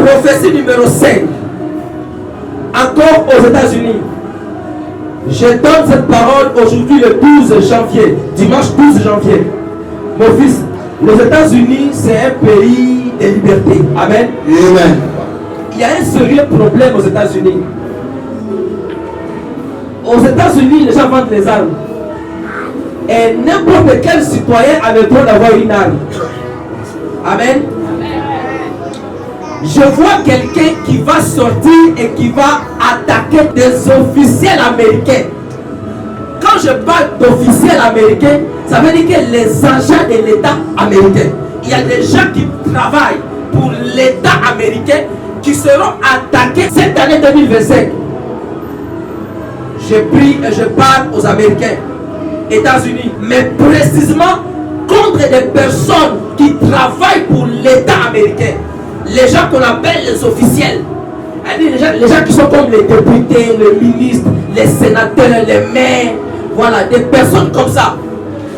Prophétie numéro 5. Encore aux États-Unis. Je donne cette parole aujourd'hui le 12 janvier, dimanche 12 janvier. Mon fils, les États-Unis, c'est un pays de liberté. Amen. Amen. Il y a un sérieux problème aux États-Unis. Aux États-Unis, les gens vendent les armes. Et n'importe quel citoyen a le droit d'avoir une arme. Amen. Je vois quelqu'un qui va sortir et qui va attaquer des officiels américains. Quand je parle d'officiels américains, ça veut dire que les agents de l'État américain. Il y a des gens qui travaillent pour l'État américain qui seront attaqués cette année 2025. Je prie et je parle aux Américains, États-Unis, mais précisément contre des personnes qui travaillent pour l'État américain. Les gens qu'on appelle les officiels. Les gens qui sont comme les députés, les ministres, les sénateurs, les maires. Voilà, des personnes comme ça.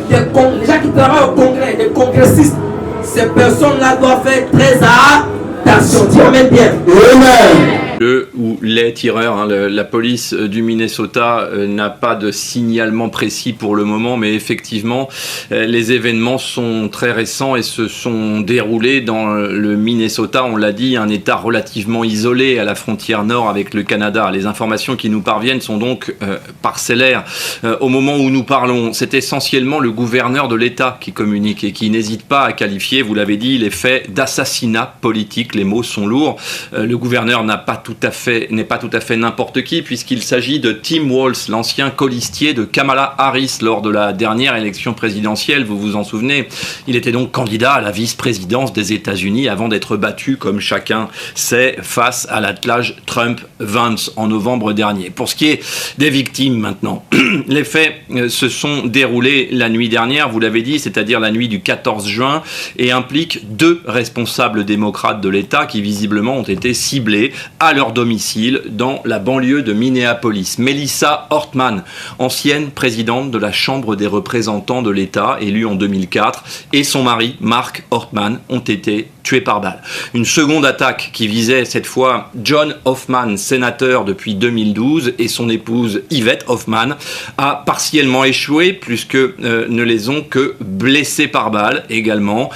Les gens qui travaillent au Congrès, les congressistes. Ces personnes-là doivent faire très attention. Dis amen bien. Amen. Le ou les tireurs, hein, la police du Minnesota n'a pas de signalement précis pour le moment, mais effectivement, les événements sont très récents et se sont déroulés dans le Minnesota, on l'a dit, un État relativement isolé à la frontière nord avec le Canada. Les informations qui nous parviennent sont donc parcellaires. Au moment où nous parlons, c'est essentiellement le gouverneur de l'État qui communique et qui n'hésite pas à qualifier, vous l'avez dit, les faits d'assassinat politique. Les mots sont lourds. Le gouverneur n'est pas tout à fait n'importe qui, puisqu'il s'agit de Tim Walz, l'ancien colistier de Kamala Harris lors de la dernière élection présidentielle. Vous vous en souvenez, il était donc candidat à la vice-présidence des États-Unis avant d'être battu, comme chacun sait, face à l'attelage Trump-Vance en novembre dernier. Pour ce qui est des victimes maintenant, les faits se sont déroulés la nuit dernière, vous l'avez dit, c'est-à-dire la nuit du 14 juin, et impliquent 2 responsables démocrates de l'État qui visiblement ont été ciblés à leur domicile dans la banlieue de Minneapolis. Melissa Hortman, ancienne présidente de la Chambre des représentants de l'État, élue en 2004, et son mari, Mark Hortman, ont été tués par balle. Une seconde attaque qui visait cette fois John Hoffman, sénateur depuis 2012, et son épouse Yvette Hoffman, a partiellement échoué, puisque ne les ont que blessés par balle également,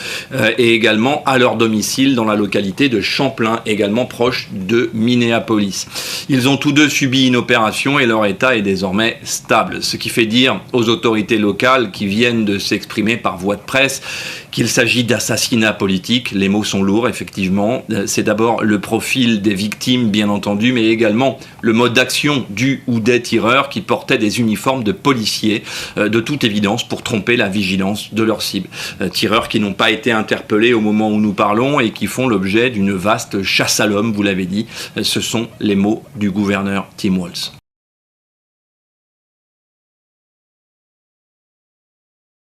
et également à leur domicile dans la localité de Champlain, également proche de Minneapolis. Ils ont tous 2 subi une opération et leur état est désormais stable, ce qui fait dire aux autorités locales qui viennent de s'exprimer par voie de presse qu'il s'agit d'assassinats politiques. Les mots sont lourds, effectivement. C'est d'abord le profil des victimes, bien entendu, mais également le mode d'action du ou des tireurs qui portaient des uniformes de policiers, de toute évidence, pour tromper la vigilance de leurs cibles. Tireurs qui n'ont pas été interpellés au moment où nous parlons et qui font l'objet d'une vaste chasse à l'homme, vous l'avez dit. Ce sont les mots du gouverneur Tim Walz.